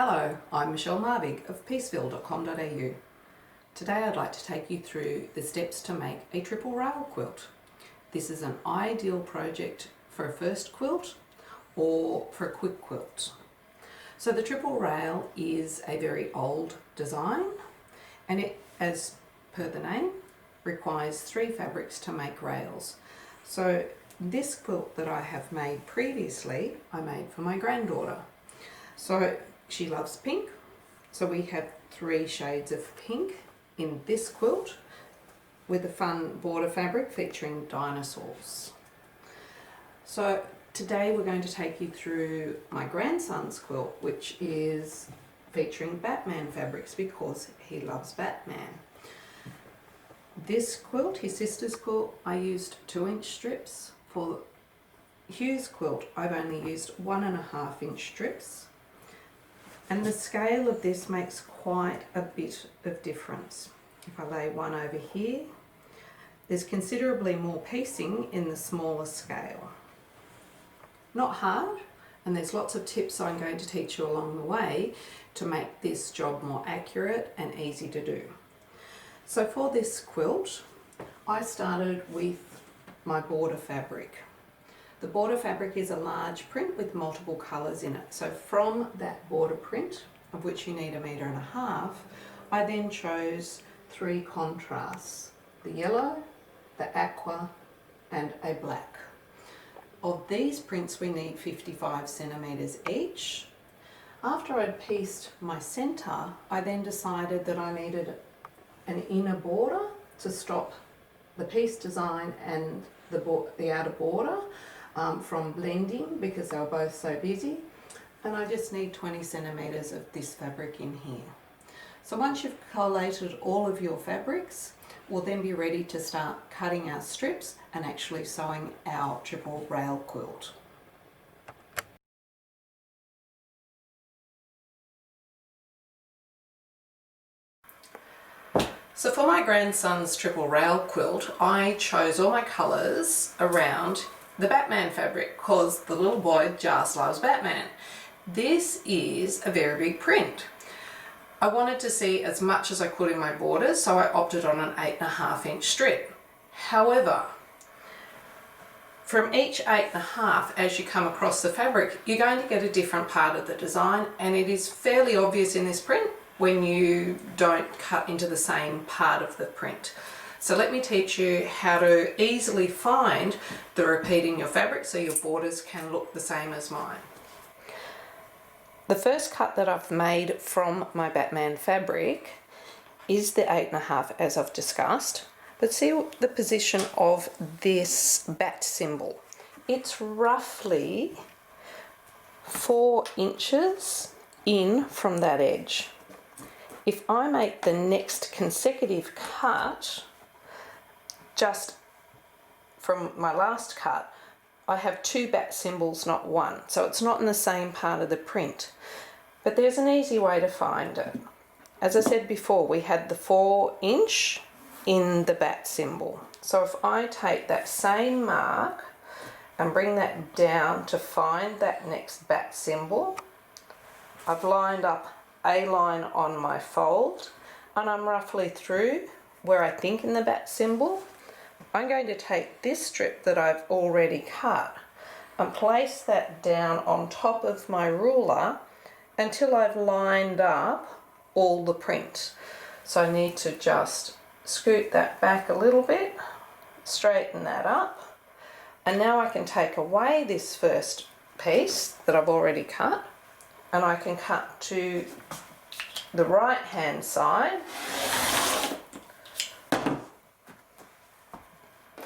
Hello, I'm Michelle Marvig of peaceville.com.au. Today I'd like to take you through the steps to make a triple rail quilt. This is an ideal project for a first quilt or for a quick quilt. So the triple rail is a very old design and it, as per the name, requires 3 fabrics to make rails. So this quilt that I have made previously, I made for my granddaughter. So she loves pink, so we have 3 shades of pink in this quilt with a fun border fabric featuring dinosaurs. So today we're going to take you through my grandson's quilt, which is featuring Batman fabrics because he loves Batman. This quilt, his sister's quilt, I used 2-inch strips. For Hugh's quilt, I've only used 1.5-inch strips. And the scale of this makes quite a bit of difference. If I lay one over here, there's considerably more piecing in the smaller scale. Not hard, and there's lots of tips I'm going to teach you along the way to make this job more accurate and easy to do. So for this quilt, I started with my border fabric. The border fabric is a large print with multiple colours in it. So from that border print, of which you need 1.5 meters, I then chose 3 contrasts: the yellow, the aqua and a black. Of these prints we need 55 centimetres each. After I'd pieced my centre, I then decided that I needed an inner border to stop the piece design and the outer border from blending because they were both so busy, and I just need 20 centimetres of this fabric in here. So once you've collated all of your fabrics, we'll then be ready to start cutting our strips and actually sewing our triple rail quilt. So for my grandson's triple rail quilt, I chose all my colours around the Batman fabric because the little boy just loves Batman. This is a very big print. I wanted to see as much as I could in my borders, so I opted on an 8.5-inch strip. However, from each 8.5, as you come across the fabric, you're going to get a different part of the design, and it is fairly obvious in this print when you don't cut into the same part of the print. So let me teach you how to easily find the repeat in your fabric so your borders can look the same as mine. The first cut that I've made from my Batman fabric is the 8.5 as I've discussed, but see the position of this bat symbol. It's roughly 4 inches in from that edge. If I make the next consecutive cut, just from my last cut, I have 2 bat symbols, not 1. So it's not in the same part of the print. But there's an easy way to find it. As I said before, we had the 4-inch in the bat symbol. So if I take that same mark and bring that down to find that next bat symbol, I've lined up a line on my fold and I'm roughly through where I think in the bat symbol. I'm going to take this strip that I've already cut and place that down on top of my ruler until I've lined up all the print. So I need to just scoot that back a little bit, straighten that up, and now I can take away this first piece that I've already cut and I can cut to the right hand side.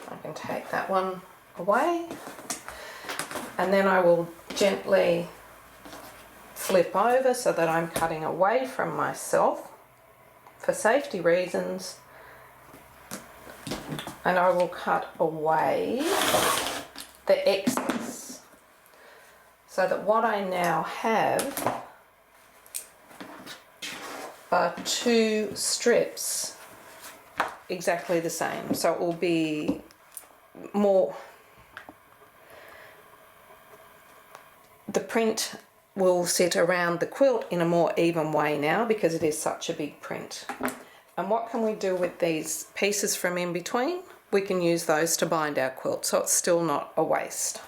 I can take that one away and then I will gently flip over so that I'm cutting away from myself for safety reasons, and I will cut away the excess so that what I now have are 2 strips exactly the same. So it will be more, the print will sit around the quilt in a more even way now because it is such a big print. And what can we do with these pieces from in between? We can use those to bind our quilt, so it's still not a waste.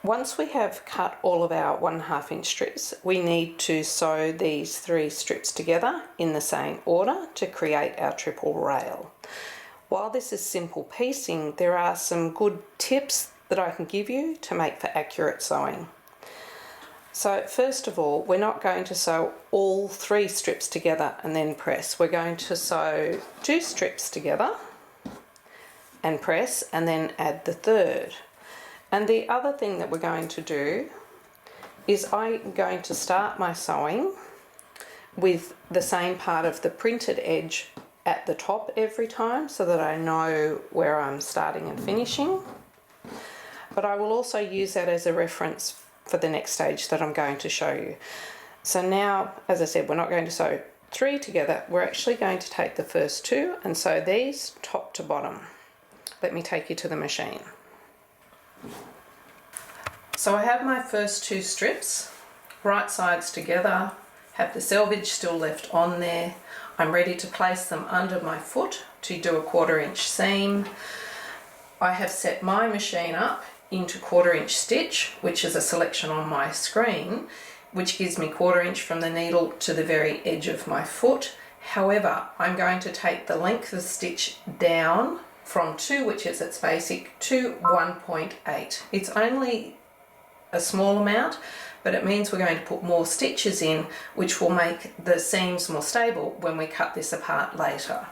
Once we have cut all of our 1.5 inch strips, we need to sew these 3 strips together in the same order to create our triple rail. While this is simple piecing, there are some good tips that I can give you to make for accurate sewing. So first of all, we're not going to sew all 3 strips together and then press. We're going to sew 2 strips together and press, and then add the 3rd. And the other thing that we're going to do is I'm going to start my sewing with the same part of the printed edge at the top every time so that I know where I'm starting and finishing. But I will also use that as a reference for the next stage that I'm going to show you. So now, as I said, we're not going to sew 3 together. We're actually going to take the first 2 and sew these top to bottom. Let me take you to the machine. So I have my first 2 strips, right sides together, have the selvage still left on there. I'm ready to place them under my foot to do a 1/4 inch seam. I have set my machine up into 1/4 inch stitch, which is a selection on my screen, which gives me 1/4 inch from the needle to the very edge of my foot. However, I'm going to take the length of stitch down from 2, which is its basic, to 1.8. It's only a small amount, but it means we're going to put more stitches in, which will make the seams more stable when we cut this apart later.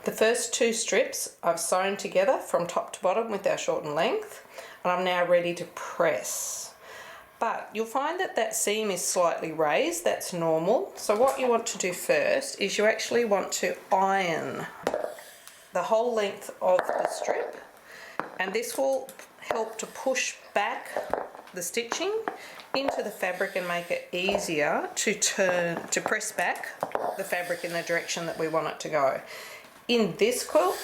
The first 2 strips I've sewn together from top to bottom with our shortened length, and I'm now ready to press. But you'll find that that seam is slightly raised. That's normal. So what you want to do first is you actually want to iron the whole length of the strip, and this will help to push back the stitching into the fabric and make it easier to press back the fabric in the direction that we want it to go. In this quilt,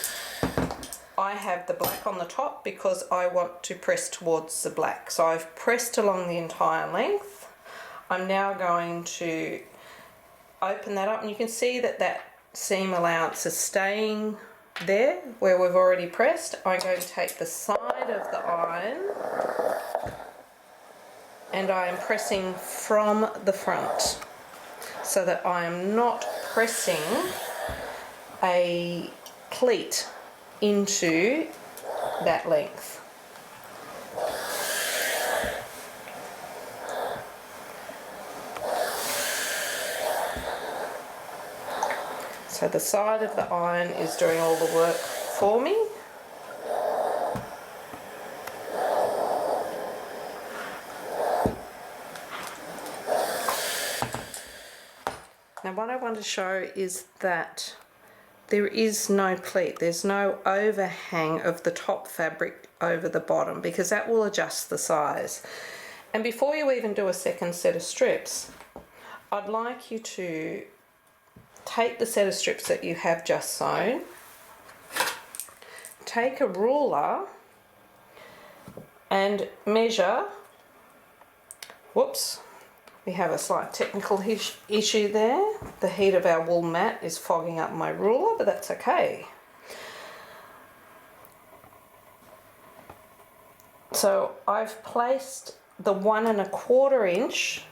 I have the black on the top because I want to press towards the black. So I've pressed along the entire length. I'm now going to open that up, and you can see that that seam allowance is staying there where we've already pressed. I'm going to take the side of the iron and I am pressing from the front so that I am not pressing a pleat into that length. So the side of the iron is doing all the work for me. Now what I want to show is that there is no pleat, there's no overhang of the top fabric over the bottom, because that will adjust the size. And before you even do a second set of strips, I'd like you to take the set of strips that you have just sewn, take a ruler and measure, whoops, we have a slight technical issue there. The heat of our wool mat is fogging up my ruler, but that's okay. So I've placed the 1 1/4 inch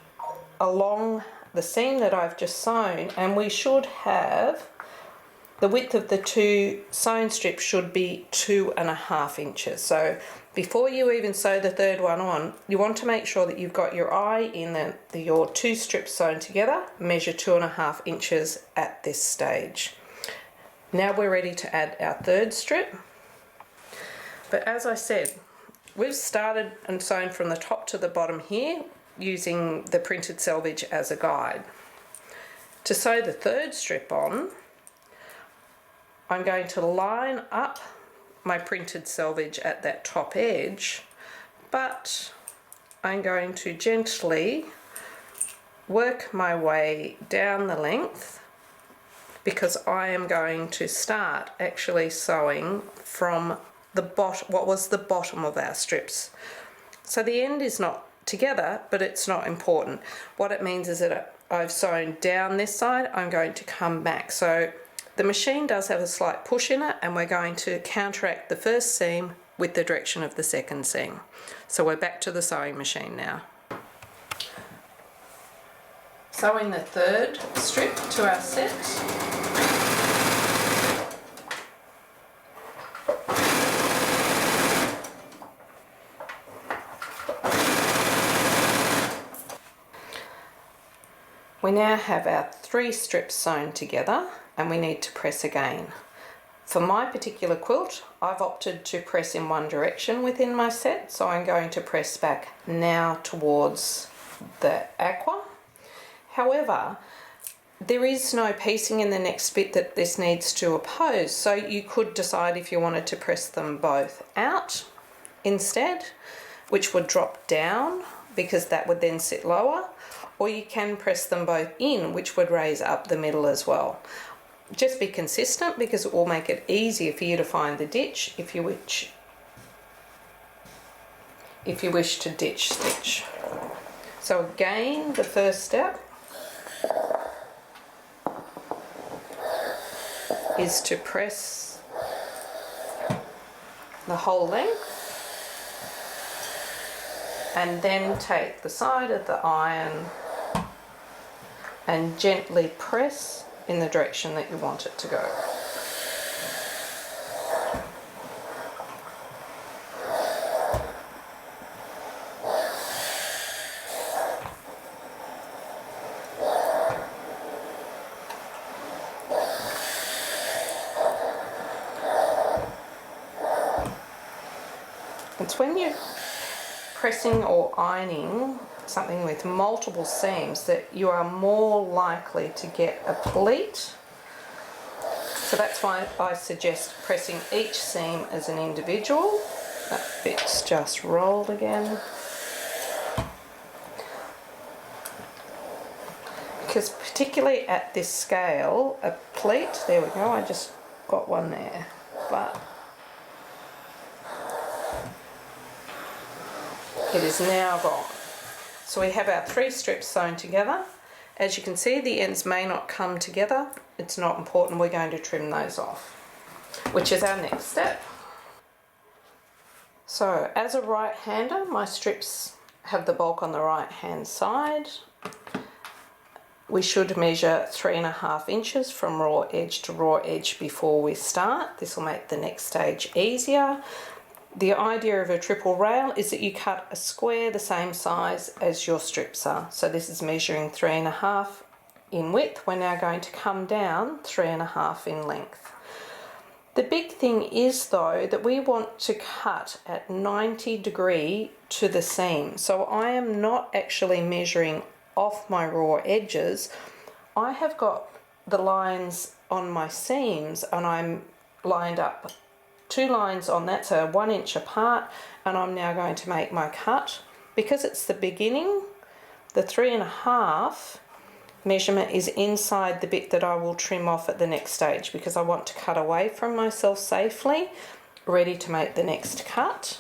along the seam that I've just sewn, and we should have the width of the 2 sewn strips should be 2.5 inches. So before you even sew the 3rd one on, you want to make sure that you've got your eye in your 2 strips sewn together. Measure 2.5 inches at this stage. Now we're ready to add our 3rd strip. But as I said, we've started and sewn from the top to the bottom here using the printed selvage as a guide. To sew the 3rd strip on, I'm going to line up my printed selvage at that top edge, but I'm going to gently work my way down the length, because I am going to start actually sewing from the bottom, what was the bottom of our strips. So the end is not together, but it's not important. What it means is that I've sewn down this side, I'm going to come back. So the machine does have a slight push in it, and we're going to counteract the first seam with the direction of the second seam. So we're back to the sewing machine now. Sewing the third strip to our set. We now have our 3 strips sewn together, and we need to press again. For my particular quilt, I've opted to press in one direction within my set, so I'm going to press back now towards the aqua. However, there is no piecing in the next bit that this needs to oppose, so you could decide if you wanted to press them both out instead, which would drop down because that would then sit lower, or you can press them both in, which would raise up the middle as well. Just be consistent, because it will make it easier for you to find the ditch if you wish to ditch stitch. So again, the first step is to press the whole length, and then take the side of the iron and gently press in the direction that you want it to go. It's when you're pressing or ironing something with multiple seams that you are more likely to get a pleat. So that's why I suggest pressing each seam as an individual. That bit's just rolled again. Because particularly at this scale, a pleat, there we go, I just got one there, but it is now gone. So we have our 3 strips sewn together. As you can see, the ends may not come together. It's not important, we're going to trim those off, which is our next step. So as a right-hander, my strips have the bulk on the right-hand side. We should measure 3.5 inches from raw edge to raw edge before we start. This will make the next stage easier. The idea of a triple rail is that you cut a square the same size as your strips are. So this is measuring 3.5 in width. We're now going to come down 3.5 in length. The big thing is though that we want to cut at 90 degree to the seam. So I am not actually measuring off my raw edges. I have got the lines on my seams and I'm lined up 2 lines on that, so 1 inch apart, and I'm now going to make my cut. Because it's the beginning, the 3.5 measurement is inside the bit that I will trim off at the next stage, because I want to cut away from myself safely, ready to make the next cut.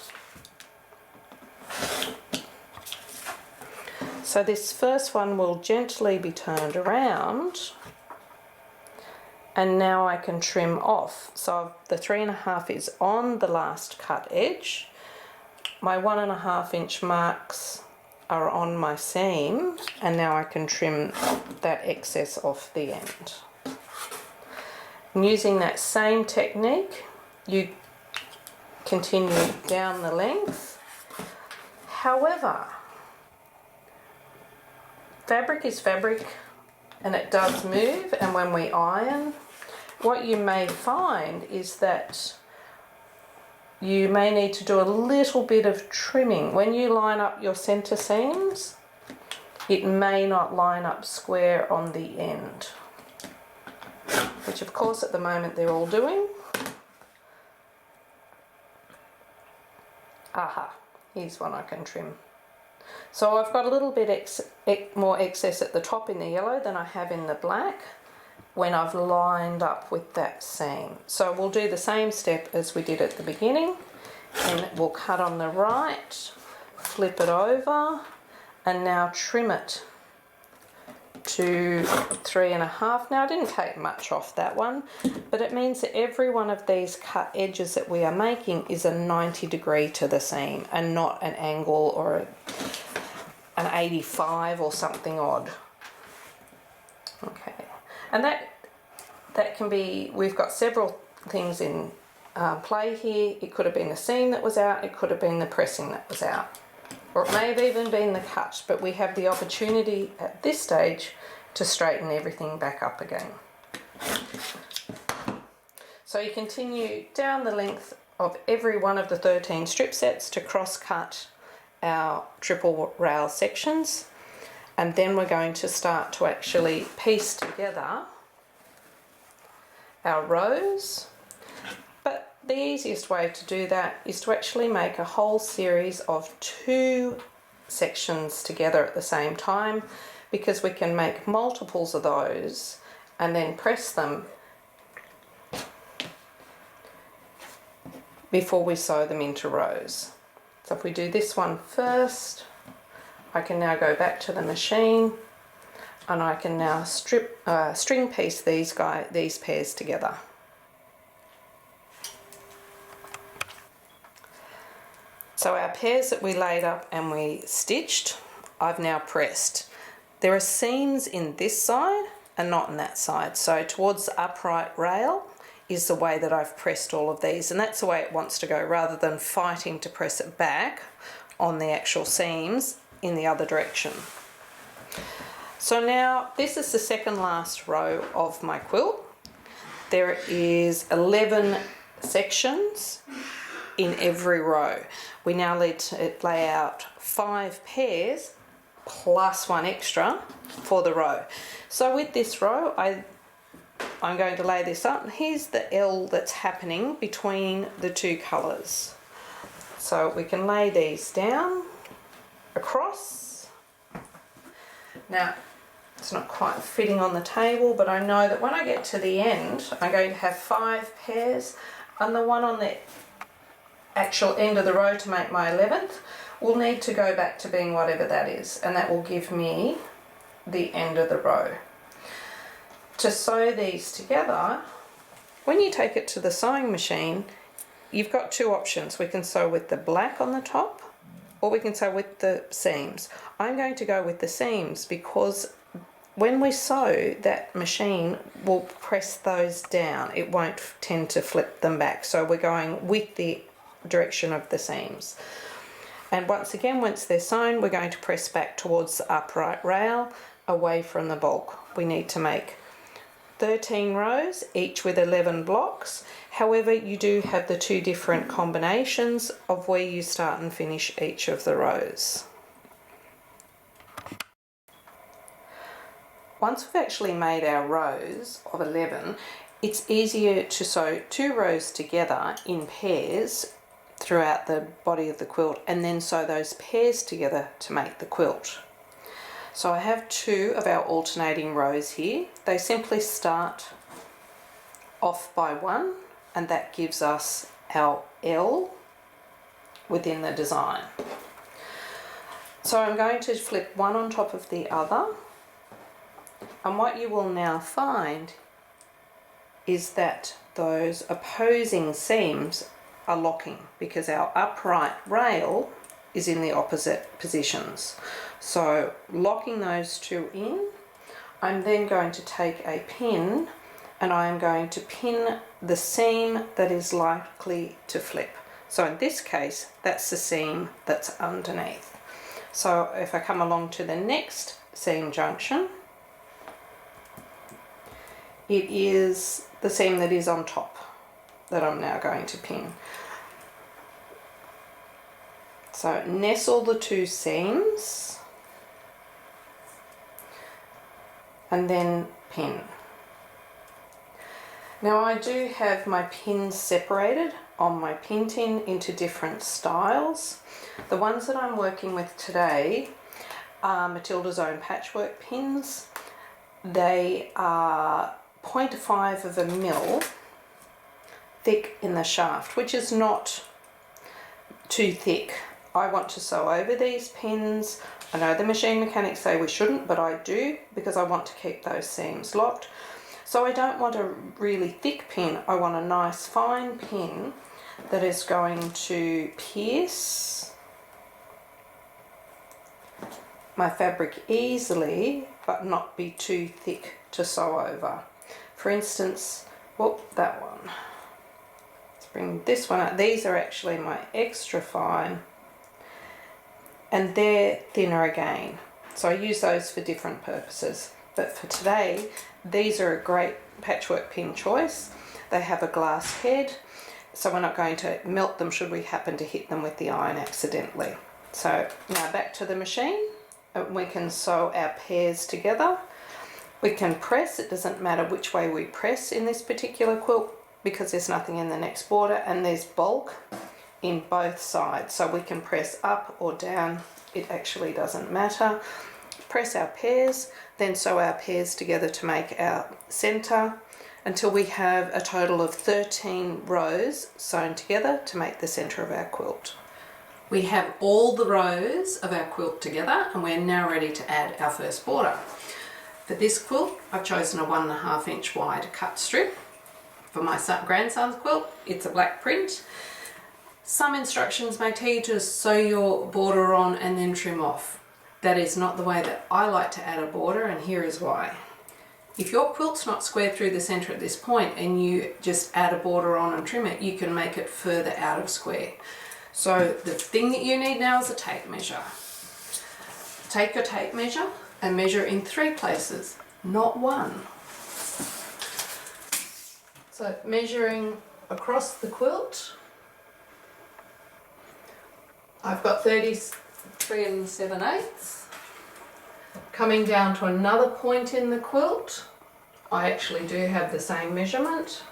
So this first one will gently be turned around, and now I can trim off. So the 3.5 is on the last cut edge. My 1.5 inch marks are on my seam, and now I can trim that excess off the end. And using that same technique, you continue down the length. However, fabric is fabric and it does move, and when we iron, what you may find is that you may need to do a little bit of trimming. When you line up your center seams, it may not line up square on the end, which of course at the moment they're all doing. Aha, here's one I can trim. So I've got a little bit more excess at the top in the yellow than I have in the black when I've lined up with that seam. So we'll do the same step as we did at the beginning, and we'll cut on the right, flip it over, and now trim it to 3.5. Now I didn't take much off that one, but it means that every one of these cut edges that we are making is a 90° to the seam and not an angle or an 85 or something odd. Okay, and that can be, we've got several things in play here. It could have been the seam that was out, it could have been the pressing that was out, or it may have even been the cut, but we have the opportunity at this stage to straighten everything back up again. So you continue down the length of every one of the 13 strip sets to cross cut our triple rail sections, and then we're going to start to actually piece together our rows. But the easiest way to do that is to actually make a whole series of 2 sections together at the same time, because we can make multiples of those and then press them before we sew them into rows. So if we do this one first, I can now go back to the machine and I can now string piece these pairs together. So our pairs that we laid up and we stitched, I've now pressed. There are seams in this side and not in that side. So towards the upright rail is the way that I've pressed all of these, and that's the way it wants to go, rather than fighting to press it back on the actual seams in the other direction. So now this is the second last row of my quilt. There is 11 sections in every row. We now need to lay out 5 pairs plus 1 extra for the row. So with this row, I'm going to lay this up, and here's the L that's happening between the 2 colours. So we can lay these down across. Now it's not quite fitting on the table, but I know that when I get to the end I'm going to have 5 pairs, and the one on the actual end of the row to make my 11th will need to go back to being whatever that is, and that will give me the end of the row. To sew these together, when you take it to the sewing machine, you've got 2 options. We can sew with the black on the top, or we can sew with the seams. I'm going to go with the seams because when we sew, that machine will press those down. It won't tend to flip them back. So we're going with the direction of the seams. And once again, once they're sewn, we're going to press back towards the upright rail, away from the bulk. We need to make 13 rows, each with 11 blocks. However, you do have the 2 different combinations of where you start and finish each of the rows. Once we've actually made our rows of 11, it's easier to sew 2 rows together in pairs throughout the body of the quilt, and then sew those pairs together to make the quilt. So I have 2 of our alternating rows here. They simply start off by 1, and that gives us our L within the design. So I'm going to flip one on top of the other, and what you will now find is that those opposing seams are locking, because our upright rail is in the opposite positions. So locking those 2 in, I'm then going to take a pin and I'm going to pin the seam that is likely to flip. So in this case, that's the seam that's underneath. So if I come along to the next seam junction, it is the seam that is on top that I'm now going to pin. So nestle the 2 seams and then pin. Now I do have my pins separated on my pin tin into different styles. The ones that I'm working with today are Matilda's Own patchwork pins. They are 0.5 of a mil thick in the shaft, which is not too thick. I want to sew over these pins. I know the machine mechanics say we shouldn't, but I do because I want to keep those seams locked. So I don't want a really thick pin, I want a nice fine pin that is going to pierce my fabric easily but not be too thick to sew over. For instance, whoop, that one. Let's bring this one out. These are actually my extra fine and they're thinner again. So I use those for different purposes. But for today, these are a great patchwork pin choice. They have a glass head, so we're not going to melt them should we happen to hit them with the iron accidentally. So now back to the machine. We can sew our pairs together. We can press, it doesn't matter which way we press in this particular quilt because there's nothing in the next border and there's bulk in both sides. So we can press up or down, it actually doesn't matter. Press our pairs, then sew our pairs together to make our centre until we have a total of 13 rows sewn together to make the centre of our quilt. We have all the rows of our quilt together and we're now ready to add our first border. For this quilt, I've chosen a 1.5 inch wide cut strip. For my grandson's quilt, it's a black print. Some instructions may tell you to sew your border on and then trim off. That is not the way that I like to add a border, and here is why. If your quilt's not square through the centre at this point and you just add a border on and trim it, you can make it further out of square. So the thing that you need now is a tape measure. Take your tape measure and measure in 3 places, not 1. So measuring across the quilt, I've got 33 7/8. Coming down to another point in the quilt, I actually do have the same measurement.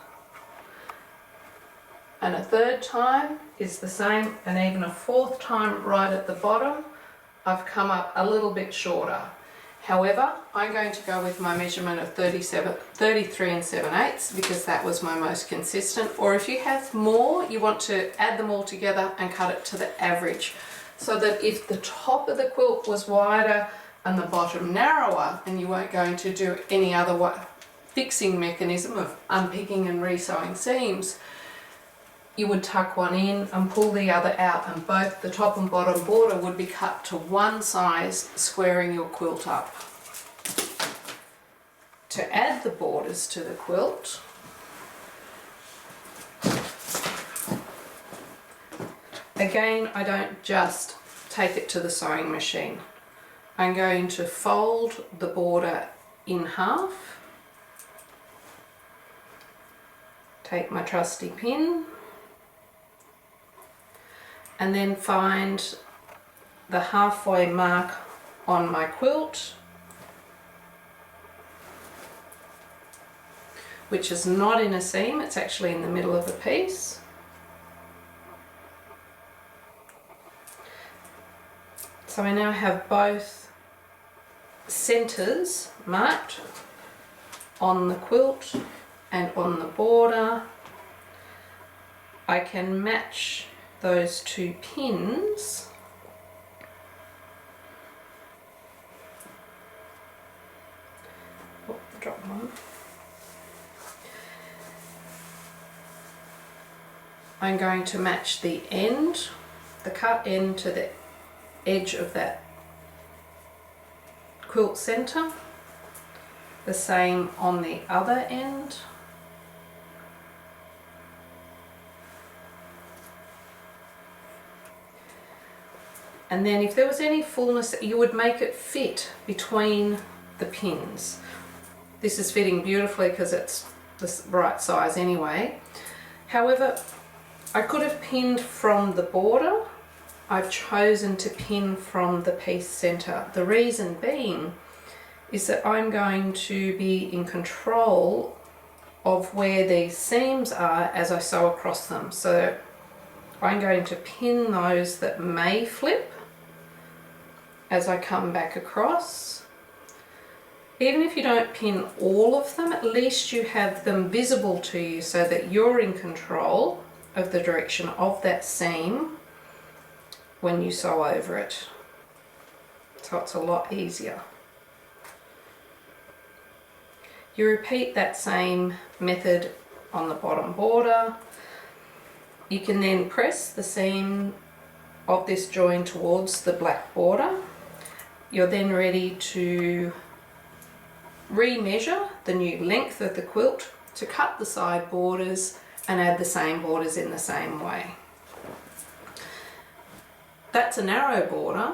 And a third time is the same, and even a fourth time right at the bottom, I've come up a little bit shorter. However, I'm going to go with my measurement of 33 7/8 because that was my most consistent. Or if you have more, you want to add them all together and cut it to the average. So that if the top of the quilt was wider and the bottom narrower, and you weren't going to do any other fixing mechanism of unpicking and resewing seams, you would tuck one in and pull the other out, and both the top and bottom border would be cut to one size, squaring your quilt up. To add the borders to the quilt, again, I don't just take it to the sewing machine. I'm going to fold the border in half, take my trusty pin, and then find the halfway mark on my quilt, which is not in a seam, it's actually in the middle of a piece. So I now have both centres marked on the quilt and on the border. I can match those 2 pins drop one. I'm going to match the end, the cut end, to the edge of that quilt centre, the same on the other end. And then if there was any fullness, you would make it fit between the pins. This is fitting beautifully because it's the right size anyway. However, I could have pinned from the border. I've chosen to pin from the piece centre. The reason being is that I'm going to be in control of where these seams are as I sew across them. So I'm going to pin those that may flip as I come back across. Even if you don't pin all of them, at least you have them visible to you so that you're in control of the direction of that seam when you sew over it. So it's a lot easier. You repeat that same method on the bottom border. You can then press the seam of this join towards the black border. You're then ready to re-measure the new length of the quilt to cut the side borders and add the same borders in the same way. That's a narrow border.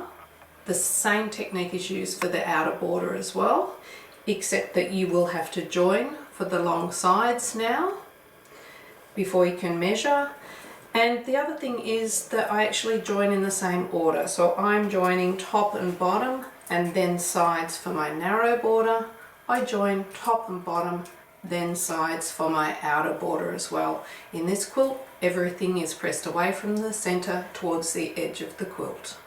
The same technique is used for the outer border as well, except that you will have to join for the long sides now before you can measure. And the other thing is that I actually join in the same order. So I'm joining top and bottom and then sides for my narrow border. I join top and bottom, then sides for my outer border as well. In this quilt, everything is pressed away from the center towards the edge of the quilt.